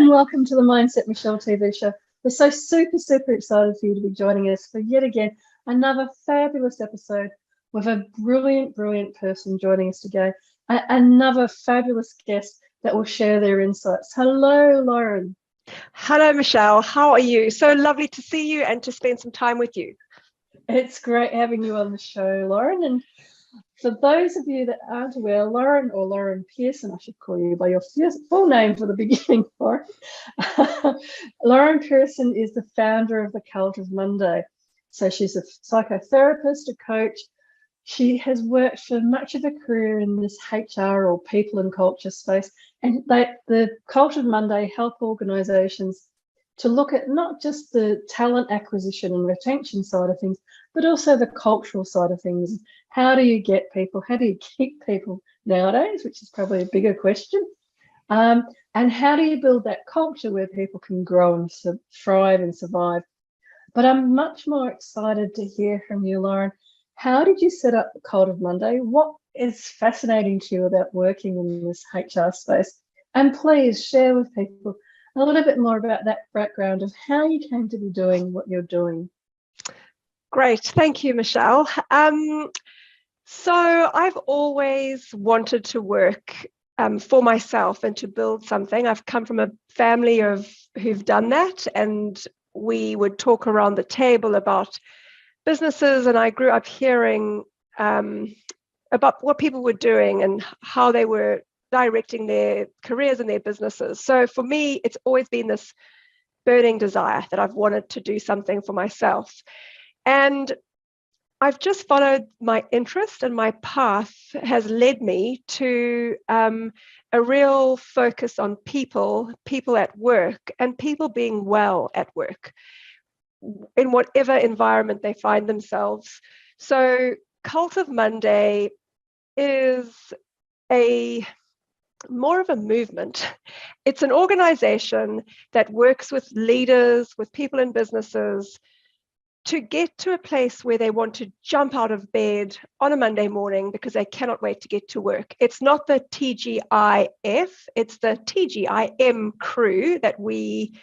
and welcome to the Mindset Michelle TV show. We're so super excited for you to be joining us for yet again another fabulous episode with a brilliant person joining us today. Another fabulous guest that will share their insights. Hello, Lauren. Hello, Michelle. How are you? So lovely to see you and to spend some time with you. It's great having you on the show, Lauren. And for those of you that aren't aware, Lauren, or Lauren Pearson, I should call you by your full name for the beginning, Lauren. Lauren Pearson is the founder of the Cult of Monday. So she's a psychotherapist, a coach. She has worked for much of her career in this HR or people and culture space. And the Cult of Monday help organisations to look at not just the talent acquisition and retention side of things, but also the cultural side of things. How do you get people? How do you keep people nowadays, which is probably a bigger question? And how do you build that culture where people can grow and thrive and survive? But I'm much more excited to hear from you, Lauren. How did you set up the Cult of Monday? What is fascinating to you about working in this HR space? And please share with people a little bit more about that background of how you came to be doing what you're doing. Great. Thank you, Michelle. So I've always wanted to work for myself and to build something. I've come from a family who've done that, and we would talk around the table about businesses, and I grew up hearing about what people were doing and how they were directing their careers and their businesses. So for me, it's always been this burning desire that I've wanted to do something for myself. And I've just followed my interest, and my path has led me to a real focus on people at work, and people being well at work in whatever environment they find themselves. So Cult of Monday is more of a movement. It's an organization that works with leaders, with people in businesses, to get to a place where they want to jump out of bed on a Monday morning because they cannot wait to get to work. It's not the TGIF, it's the TGIM crew that we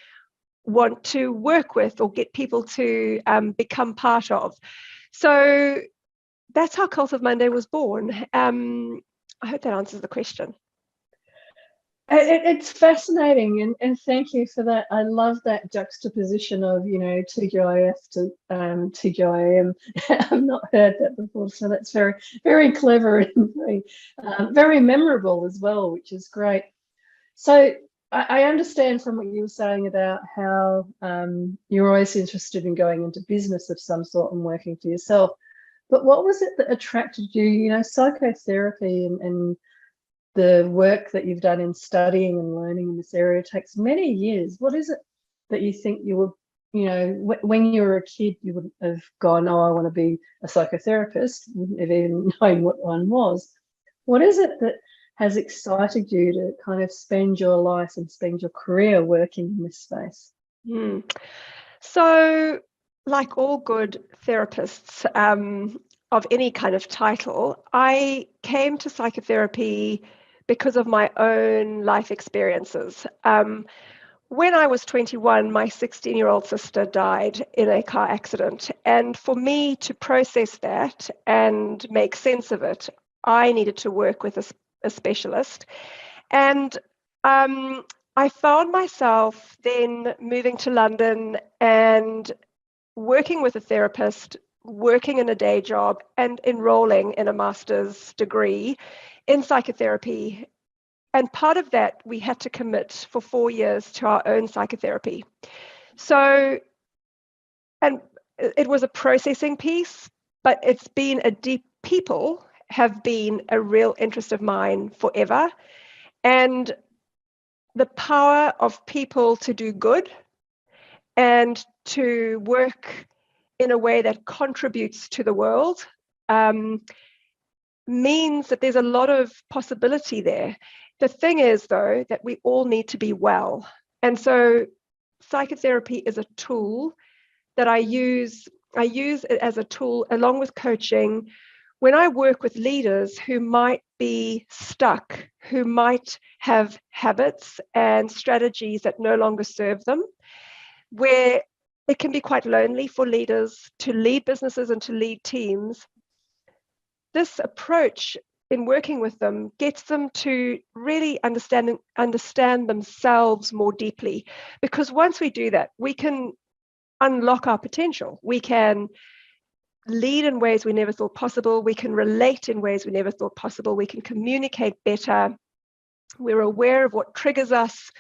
want to work with or get people to become part of. So that's how Cult of Monday was born. I hope that answers the question. It's fascinating, and thank you for that. I love that juxtaposition of, TGIF to TGIM. I've not heard that before, so that's very clever and very memorable as well, which is great. So I understand from what you were saying about how you're always interested in going into business of some sort and working for yourself. But what was it that attracted you? Psychotherapy and the work that you've done in studying and learning in this area takes many years. What is it that you think you were, when you were a kid, you wouldn't have gone, oh, I want to be a psychotherapist, wouldn't have even known what one was. What is it that has excited you to kind of spend your life and spend your career working in this space? So, like all good therapists of any kind of title, I came to psychotherapy because of my own life experiences. When I was 21, my 16-year-old sister died in a car accident. And for me to process that and make sense of it, I needed to work with a specialist. And I found myself then moving to London and working with a therapist, working in a day job, and enrolling in a master's degree in psychotherapy. And part of that, we had to commit for 4 years to our own psychotherapy. So, and it was a processing piece, but it's been people have been a real interest of mine forever. And the power of people to do good and to work in a way that contributes to the world means that there's a lot of possibility there. The thing is, though, that we all need to be well. And so psychotherapy is a tool that I use it as a tool along with coaching when I work with leaders who might be stuck, who might have habits and strategies that no longer serve them, where it can be quite lonely for leaders to lead businesses and to lead teams. This approach in working with them gets them to really understand themselves more deeply, because once we do that, we can unlock our potential. We can lead in ways we never thought possible. We can relate in ways we never thought possible. We can communicate better. We're aware of what triggers us,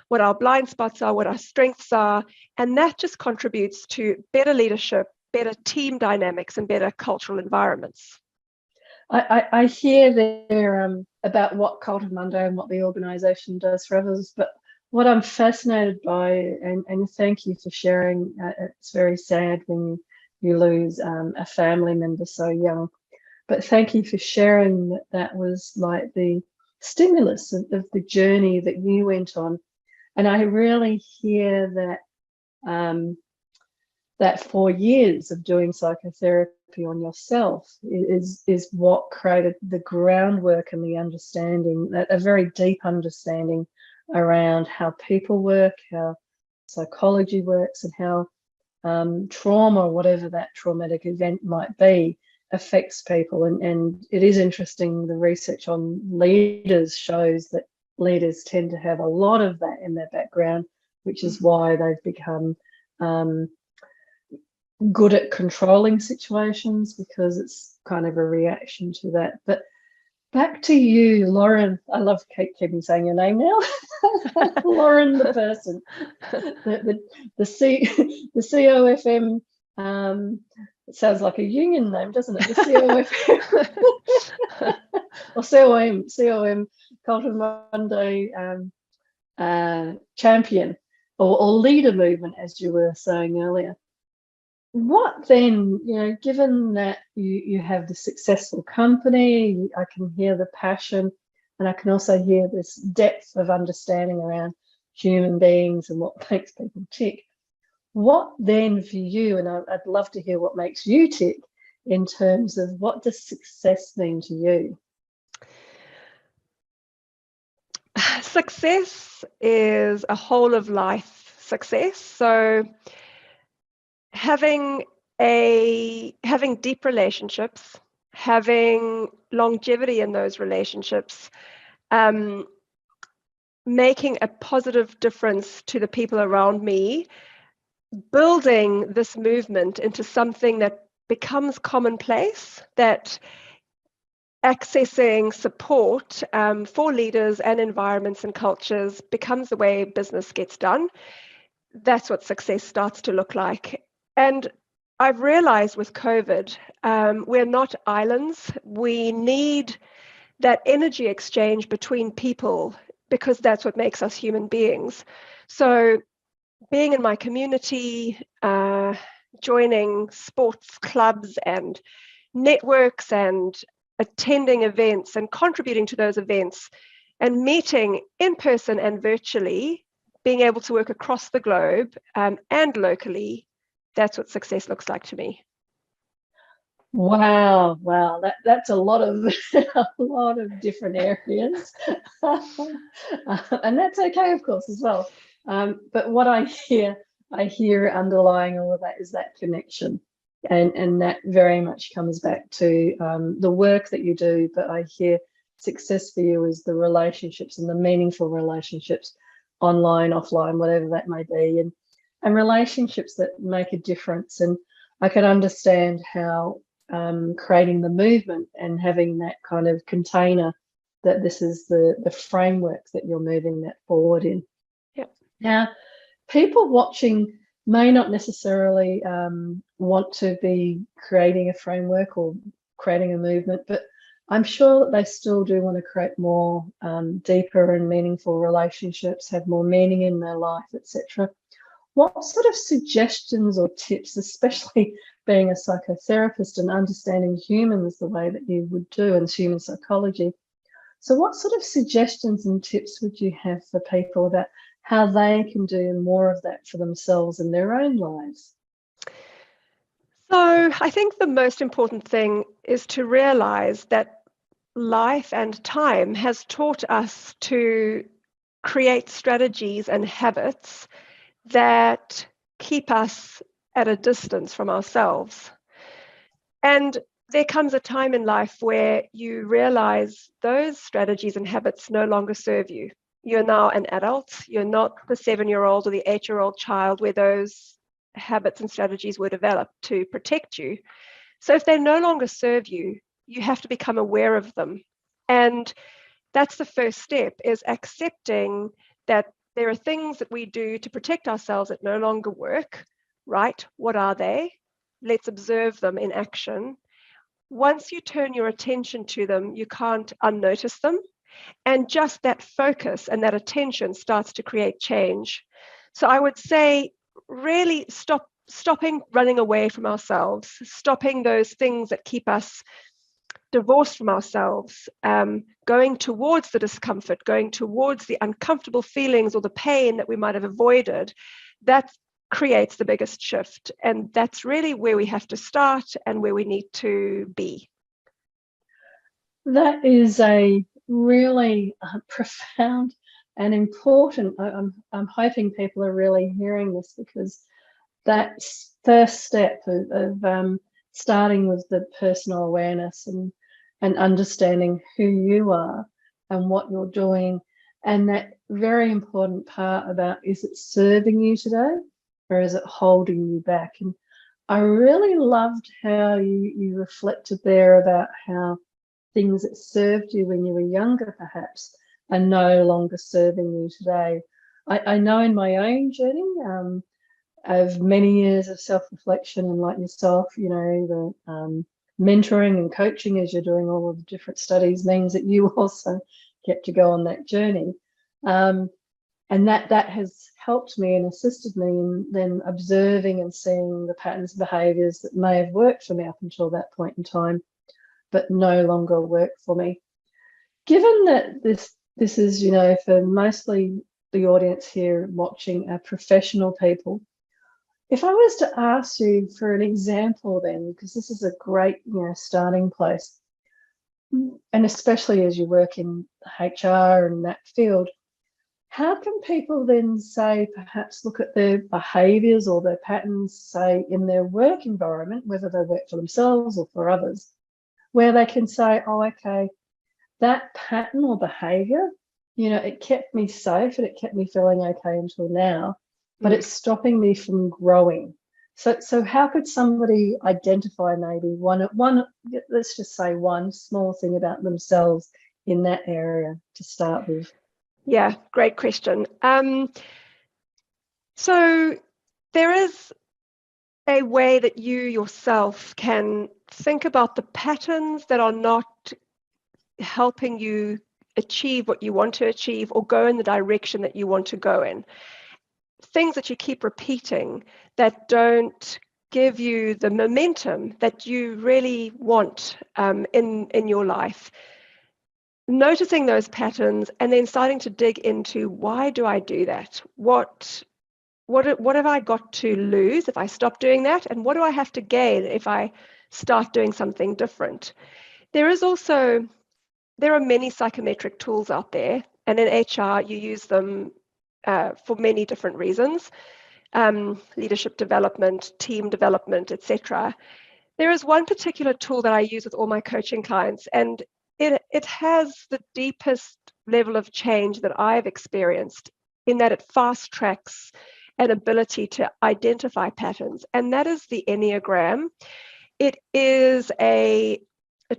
what our blind spots are, what our strengths are, and that just contributes to better leadership, better team dynamics, and better cultural environments. I hear there about what Cult of Monday and what the organisation does for others, but what I'm fascinated by, and thank you for sharing, it's very sad when you lose a family member so young, but thank you for sharing that was like the stimulus of the journey that you went on. And I really hear that that 4 years of doing psychotherapy on yourself is what created the groundwork and the understanding, that a very deep understanding around how people work, how psychology works, and how trauma, whatever that traumatic event might be, affects people. And it is interesting, the research on leaders shows that leaders tend to have a lot of that in their background, which is why they've become good at controlling situations, because it's kind of a reaction to that. But back to you, Lauren. I love keeping saying your name now. Lauren the Pearson, the COFM. It sounds like a union name, doesn't it? The COFM or COM, Cult of Monday champion, or leader movement, as you were saying earlier. What then, given that you have the successful company, I can hear the passion, and I can also hear this depth of understanding around human beings and what makes people tick. What then for you, and I'd love to hear what makes you tick in terms of what does success mean to you? Success is a whole of life success. So having deep relationships, having longevity in those relationships, making a positive difference to the people around me, building this movement into something that becomes commonplace, that accessing support for leaders and environments and cultures becomes the way business gets done. That's what success starts to look like. And I've realized with COVID, we're not islands. We need that energy exchange between people, because that's what makes us human beings. So being in my community, joining sports clubs and networks and attending events and contributing to those events and meeting in person and virtually, being able to work across the globe and locally, that's what success looks like to me. Wow, that's a lot of different areas, and that's okay, of course, as well. But what I hear underlying all of that is that connection, and that very much comes back to the work that you do. But I hear success for you is the relationships, and the meaningful relationships, online, offline, whatever that may be, and relationships that make a difference. And I can understand how creating the movement and having that kind of container, that this is the framework that you're moving that forward in. Yep. Now, people watching may not necessarily want to be creating a framework or creating a movement, but I'm sure that they still do want to create more deeper and meaningful relationships, have more meaning in their life, etc. What sort of suggestions or tips, especially being a psychotherapist and understanding humans the way that you would do, and human psychology, so what sort of suggestions and tips would you have for people about how they can do more of that for themselves in their own lives? So I think the most important thing is to realize that life and time has taught us to create strategies and habits that keep us at a distance from ourselves. And there comes a time in life where you realize those strategies and habits no longer serve you. You're now an adult. You're not the 7-year-old or the 8-year-old child where those habits and strategies were developed to protect you. So if they no longer serve you, you have to become aware of them. And that's the first step, is accepting that there are things that we do to protect ourselves that no longer work. Right? What are they? Let's observe them in action. Once you turn your attention to them, you can't unnotice them. And just that focus and that attention starts to create change. So I would say, really stopping running away from ourselves, stopping those things that keep us divorced from ourselves, going towards the discomfort, going towards the uncomfortable feelings or the pain that we might have avoided, that creates the biggest shift. And that's really where we have to start and where we need to be. That is a really profound and important. I'm hoping people are really hearing this, because that first step of starting with the personal awareness and understanding who you are and what you're doing, and that very important part about, is it serving you today or is it holding you back? And I really loved how you reflected there about how things that served you when you were younger perhaps are no longer serving you today. I know in my own journey of many years of self-reflection, and like yourself, you know, the mentoring and coaching as you're doing all of the different studies means that you also get to go on that journey. And that has helped me and assisted me in then observing and seeing the patterns of behaviours that may have worked for me up until that point in time, but no longer work for me. Given that this is, you know, for mostly the audience here watching are professional people, if I was to ask you for an example then, because this is a great, you know, starting place, and especially as you work in HR and that field, how can people then say, perhaps look at their behaviours or their patterns, say in their work environment, whether they work for themselves or for others, where they can say, oh, okay, that pattern or behavior, you know, it kept me safe and it kept me feeling okay until now, but it's stopping me from growing. So how could somebody identify maybe one, let's just say one small thing about themselves in that area to start with? Yeah, great question. So there is a way that you yourself can think about the patterns that are not helping you achieve what you want to achieve or go in the direction that you want to go in. Things that you keep repeating that don't give you the momentum that you really want in your life. Noticing those patterns and then starting to dig into, why do I do that? What have I got to lose if I stop doing that? And what do I have to gain if I start doing something different? There are many psychometric tools out there, and in HR you use them for many different reasons, leadership development, team development, etc. There is one particular tool that I use with all my coaching clients, and it has the deepest level of change that I've experienced, in that it fast tracks an ability to identify patterns, and that is the Enneagram. It is a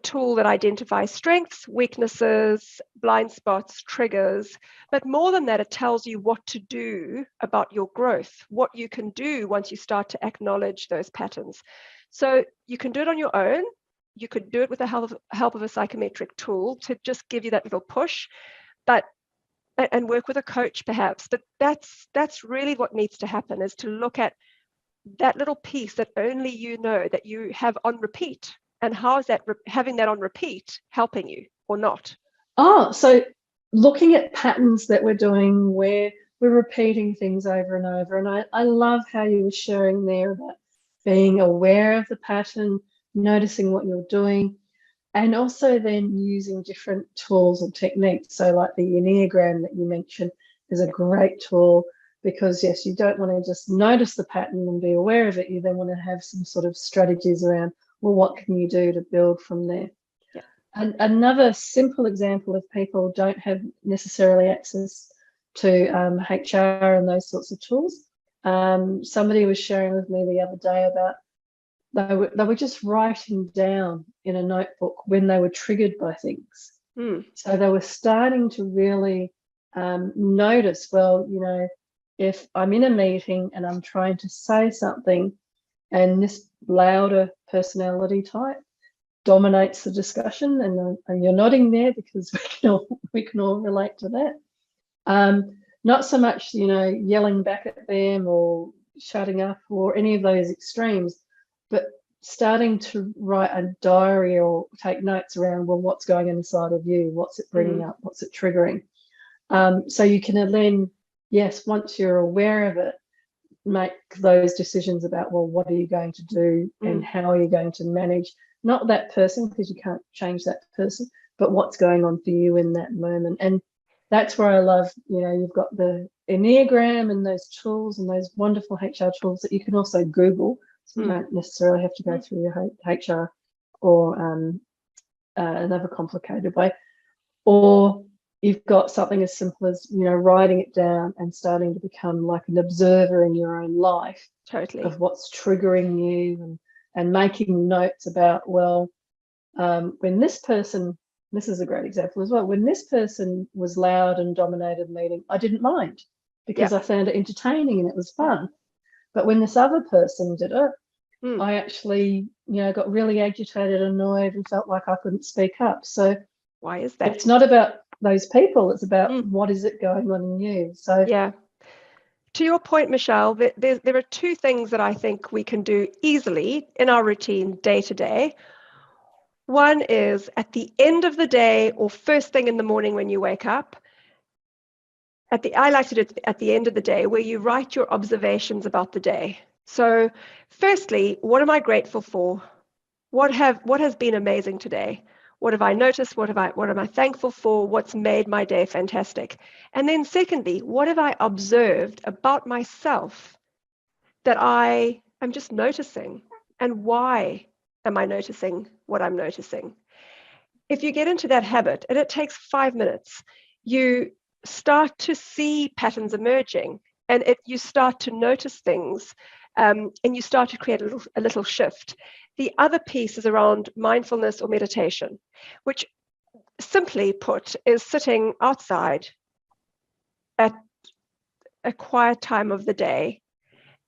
tool that identifies strengths, weaknesses, blind spots, triggers, but more than that, it tells you what to do about your growth, what you can do once you start to acknowledge those patterns. So you can do it on your own. You could do it with the help of a psychometric tool to just give you that little push, and work with a coach perhaps. But that's really what needs to happen, is to look at that little piece that only you know that you have on repeat, and how is that having that on repeat helping you or not? Oh, so looking at patterns that we're doing where we're repeating things over and over. And I love how you were sharing there about being aware of the pattern, noticing what you're doing, And also then using different tools or techniques. So like the Enneagram that you mentioned is a great tool, because yes, you don't want to just notice the pattern and be aware of it. You then want to have some sort of strategies around, well, what can you do to build from there? Yeah. And another simple example, if people don't have necessarily access to HR and those sorts of tools, somebody was sharing with me the other day about they were just writing down in a notebook when they were triggered by things. So they were starting to really notice, well, if I'm in a meeting and I'm trying to say something and this louder personality type dominates the discussion, and you're nodding there because we can all relate to that. Not so much, yelling back at them or shutting up or any of those extremes, but starting to write a diary or take notes around, well, what's going inside of you? What's it bringing up? What's it triggering? So you can then, yes, once you're aware of it, make those decisions about, well, what are you going to do and how are you going to manage, not that person, because you can't change that person, but what's going on for you in that moment. And that's where I love, you've got the Enneagram and those tools and those wonderful HR tools that you can also Google. So you don't necessarily have to go through your HR or another complicated way. Or you've got something as simple as, writing it down and starting to become like an observer in your own life. Totally. Of what's triggering you, and making notes about, well, when this person, this is a great example as well, when this person was loud and dominated the meeting, I didn't mind because I found it entertaining and it was fun. But when this other person did it, I actually, got really agitated, annoyed, and felt like I couldn't speak up. So why is that? It's not about those people. It's about what is it going on in you. So yeah. To your point, Michelle, there are two things that I think we can do easily in our routine day to day. One is at the end of the day or first thing in the morning when you wake up. I like to do it at the end of the day, where you write your observations about the day. So firstly, what am I grateful for? What has been amazing today? What have I noticed? What am I thankful for? What's made my day fantastic? And then secondly, what have I observed about myself that I am just noticing? And why am I noticing what I'm noticing? If you get into that habit, and it takes 5 minutes, you start to see patterns emerging, and you start to notice things, and you start to create a little shift. The other piece is around mindfulness or meditation, which simply put is sitting outside at a quiet time of the day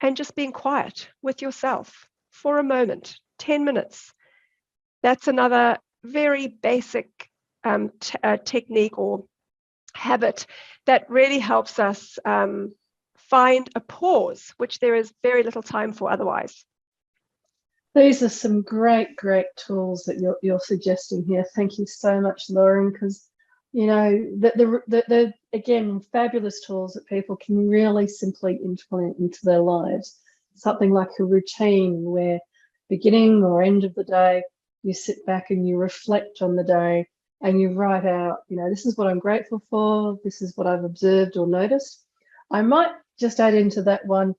and just being quiet with yourself for a moment, 10 minutes. That's another very basic technique or habit that really helps us find a pause, which there is very little time for otherwise. These are some great tools that you're suggesting here. Thank you so much, Lauren, because the again, fabulous tools that people can really simply implement into their lives. Something like a routine where beginning or end of the day, you sit back and you reflect on the day and you write out, this is what I'm grateful for, this is what I've observed or noticed. I might just add into that one,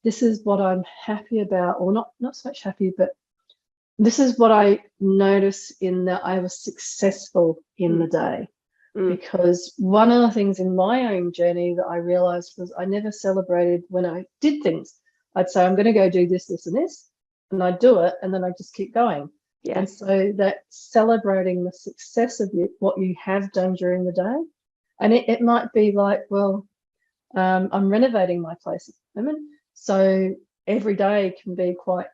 this is what I'm happy about, or not so much happy, but this is what I notice in that I was successful in the day. Because one of the things in my own journey that I realized was I never celebrated when I did things. I'd say, I'm going to go do this, this, and this, and I'd do it, and then I'd just keep going. Yeah. And so that celebrating the success of what you have done during the day, and it might be like, well, I'm renovating my place at the moment, so every day can be quite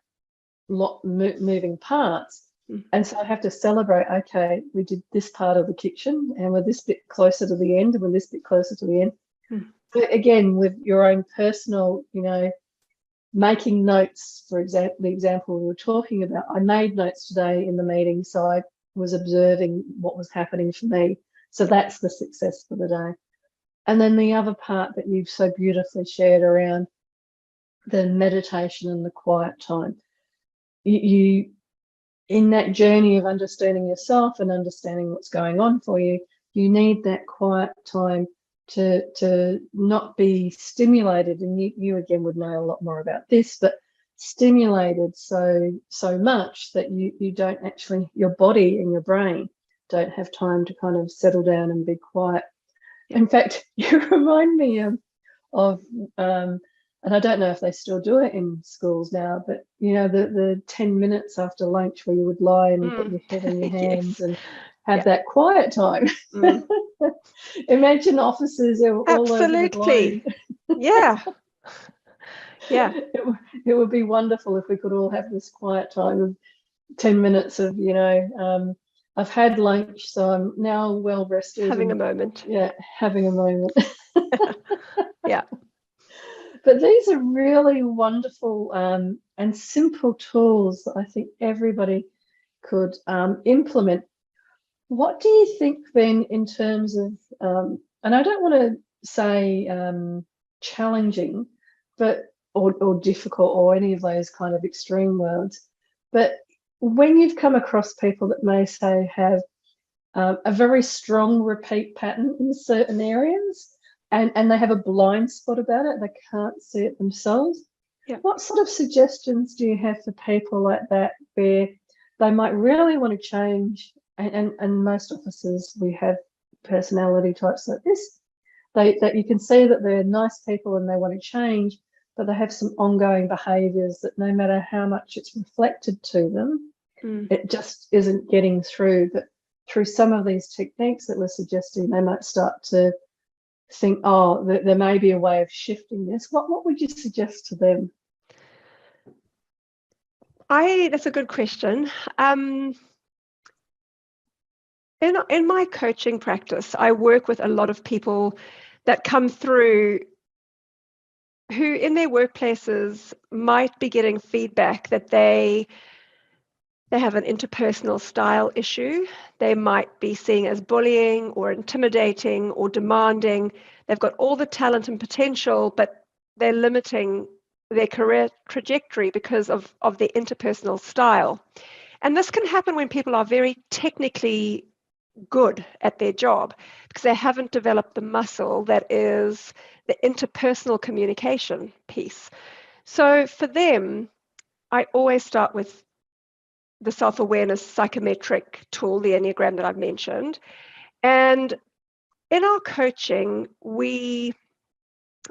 a lot moving parts. And so I have to celebrate, okay, we did this part of the kitchen and we're this bit closer to the end and we're this bit closer to the end. But again, with your own personal, making notes, for example, the example we were talking about, I made notes today in the meeting, so I was observing what was happening for me. So that's the success for the day. And then the other part that you've so beautifully shared around the meditation and the quiet time. You in that journey of understanding yourself and understanding what's going on for you, you need that quiet time to not be stimulated. And you again would know a lot more about this, but stimulated so much that you don't actually, your body and your brain don't have time to kind of settle down and be quiet. In fact, you remind me of and I don't know if they still do it in schools now, but the 10 minutes after lunch where you would lie and put your head in your hands and have that quiet time. Imagine officers all over the globe. Yeah. It would be wonderful if we could all have this quiet time of 10 minutes of, I've had lunch, so I'm now well rested. Having a moment. Yeah, having a moment. Yeah. But these are really wonderful and simple tools that I think everybody could implement. What do you think then in terms of, and I don't want to say challenging, but or difficult or any of those kind of extreme words, but when you've come across people that may say have a very strong repeat pattern in certain areas, and they have a blind spot about it, they can't see it themselves. Yeah. What sort of suggestions do you have for people like that where they might really want to change? And most officers, we have personality types like this, that you can see that they're nice people and they want to change, but they have some ongoing behaviours that no matter how much it's reflected to them, it just isn't getting through. But through some of these techniques that we're suggesting, they might start to think, oh, there may be a way of shifting this. What would you suggest to them? That's a good question. In my coaching practice, I work with a lot of people that come through who in their workplaces might be getting feedback that they have an interpersonal style issue. They might be seen as bullying or intimidating or demanding. They've got all the talent and potential, but they're limiting their career trajectory because of their interpersonal style. And this can happen when people are very technically good at their job because they haven't developed the muscle that is the interpersonal communication piece. So for them, I always start with the self-awareness psychometric tool, the Enneagram that I've mentioned. And in our coaching, we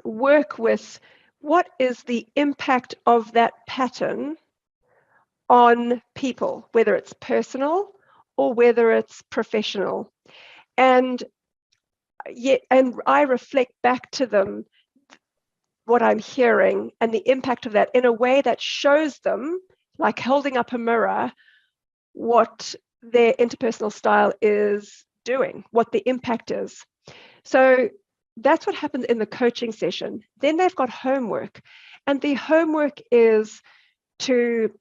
work with what is the impact of that pattern on people, whether it's personal or whether it's professional. And I reflect back to them what I'm hearing and the impact of that in a way that shows them, like holding up a mirror, what their interpersonal style is doing, what the impact is. So that's what happens in the coaching session. Then they've got homework, and the homework is to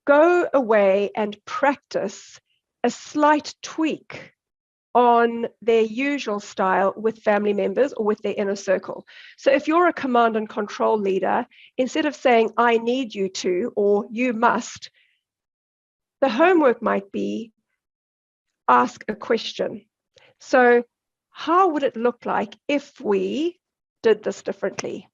go away and practice a slight tweak on their usual style with family members or with their inner circle. So if you're a command and control leader, instead of saying, I need you to, or you must, the homework might be ask a question. So how would it look like if we did this differently?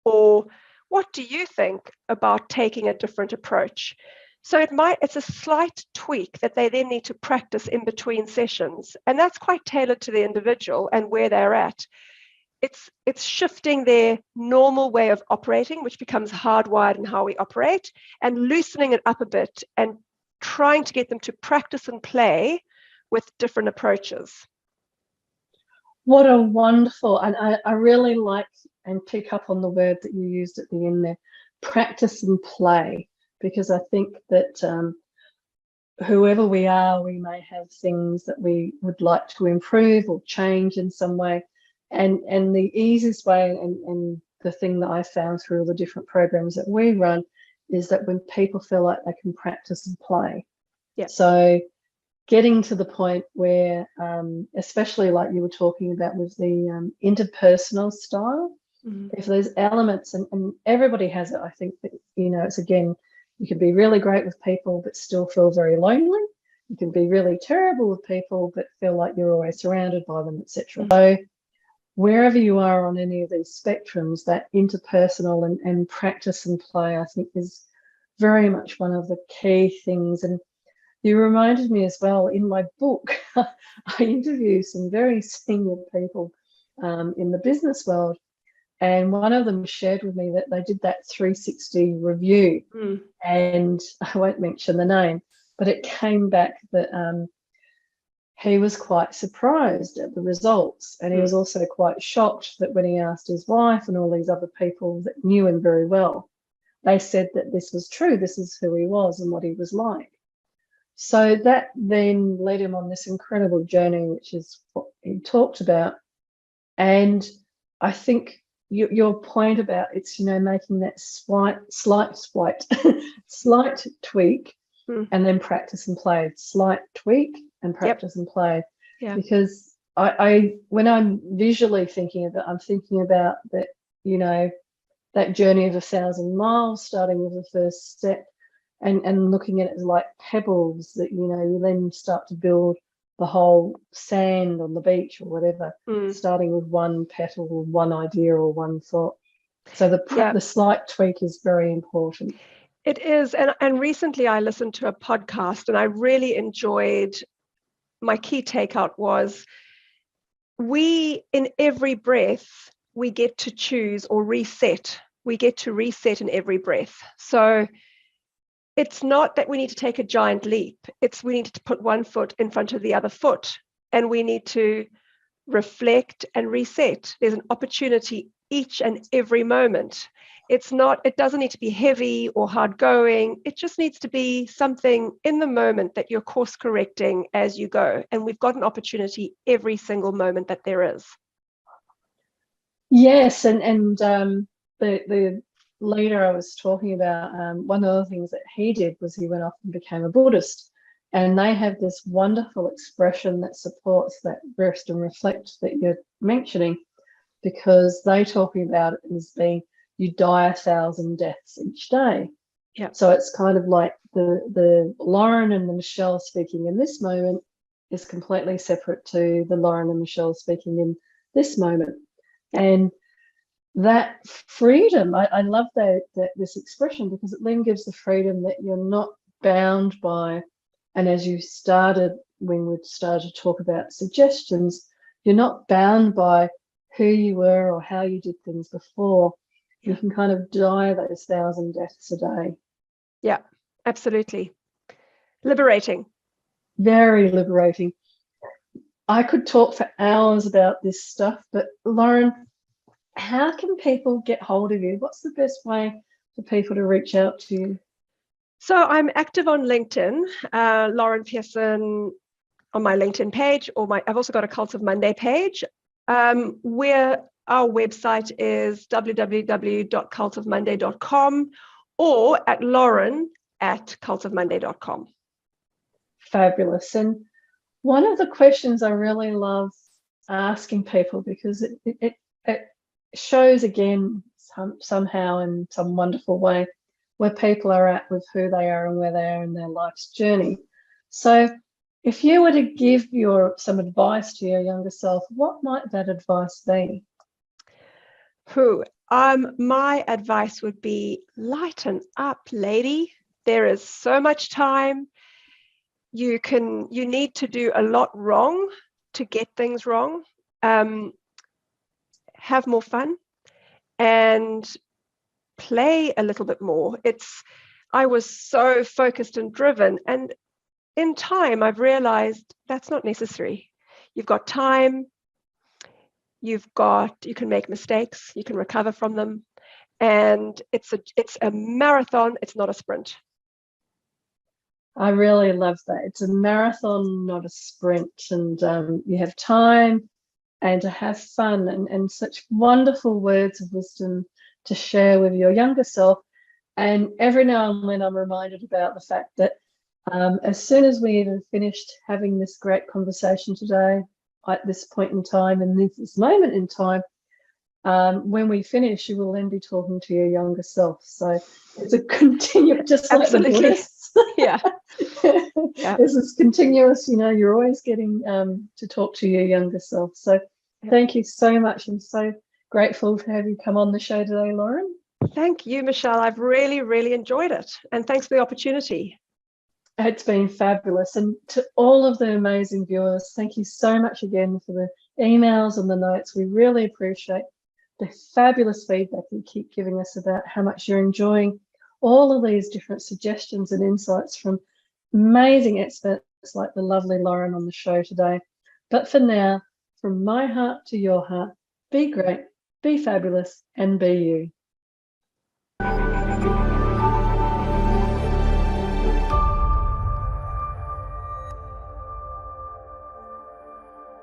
Or what do you think about taking a different approach? So it's a slight tweak that they then need to practice in between sessions. And that's quite tailored to the individual and where they're at. It's shifting their normal way of operating, which becomes hardwired in how we operate, and loosening it up a bit and trying to get them to practice and play with different approaches. What a wonderful, and I really like and pick up on the word that you used at the end there, practice and play, because I think that whoever we are, we may have things that we would like to improve or change in some way. And the easiest way, and the thing that I found through all the different programs that we run, is that when people feel like they can practice and play. Yeah. So getting to the point where, especially like you were talking about with the interpersonal style, if there's elements, and everybody has it, I think that, it's again, You can be really great with people but still feel very lonely. You can be really terrible with people but feel like you're always surrounded by them, etc. So wherever you are on any of these spectrums, that interpersonal and practice and play, I think, is very much one of the key things. And you reminded me as well, in my book, I interview some very senior people in the business world. And one of them shared with me that they did that 360 review. And I won't mention the name, but it came back that he was quite surprised at the results. And he was also quite shocked that when he asked his wife and all these other people that knew him very well, they said that this was true. This is who he was and what he was like. So that then led him on this incredible journey, which is what he talked about. And I think your point about it's, making that slight tweak and then practice and play, slight tweak and practice and play. Yeah. Because I when I'm visually thinking of it, I'm thinking about that, that journey of 1,000 miles, starting with the first step and looking at it as like pebbles that, you then start to build the whole sand on the beach or whatever, starting with one petal or one idea or one thought. So the slight tweak is very important. It is. And recently I listened to a podcast and I really enjoyed, my key takeout was, in every breath, we get to choose or reset. We get to reset in every breath. So it's not that we need to take a giant leap. It's we need to put one foot in front of the other foot, and we need to reflect and reset. There's an opportunity each and every moment. It doesn't need to be heavy or hard going. It just needs to be something in the moment that you're course correcting as you go. And we've got an opportunity every single moment that there is. Yes, and the leader I was talking about, one of the things that he did was he went off and became a Buddhist. And they have this wonderful expression that supports that rest and reflect that you're mentioning, because they're talking about it as being, you die 1,000 deaths each day. Yeah. So it's kind of like the Lauren and the Michele speaking in this moment is completely separate to the Lauren and Michele speaking in this moment. Yeah. And that freedom, I love this expression, because it then gives the freedom that you're not bound by, and as you started, when we started to talk about suggestions, you're not bound by who you were or how you did things before. You can kind of die those 1,000 deaths a day. Yeah, absolutely. Liberating. Very liberating. I could talk for hours about this stuff, but Lauren, how can people get hold of you? What's the best way for people to reach out to you? So I'm active on LinkedIn, Lauren Pearson on my LinkedIn page, I've also got a Cult of Monday page, where our website is www.cultofmonday.com, or at lauren@cultofmonday.com. Fabulous. And one of the questions I really love asking people, because it shows again somehow in some wonderful way where people are at with who they are and where they are in their life's journey. So if you were to give some advice to your younger self, what might that advice be? My advice would be, lighten up, lady. There is so much time. You need to do a lot wrong to get things wrong. Have more fun and play a little bit more. I was so focused and driven, and in time I've realized that's not necessary. You've got time, you can make mistakes, you can recover from them, and it's a marathon, it's not a sprint. I really love that. It's a marathon, not a sprint, and you have time and to have fun, and such wonderful words of wisdom to share with your younger self. And every now and then I'm reminded about the fact that as soon as we even finished having this great conversation today, at this point in time and this moment in time, when we finish, you will then be talking to your younger self. So it's a continuous, just like the Absolutely. Buddhists. Yeah. Yeah. This is continuous, you're always getting to talk to your younger self. So thank you so much. I'm so grateful to have you come on the show today, Lauren. Thank you, Michelle. I've really, really enjoyed it. And thanks for the opportunity. It's been fabulous. And to all of the amazing viewers, thank you so much again for the emails and the notes. We really appreciate the fabulous feedback you keep giving us about how much you're enjoying all of these different suggestions and insights from amazing experts like the lovely Lauren on the show today. But for now, from my heart to your heart, be great, be fabulous, and be you.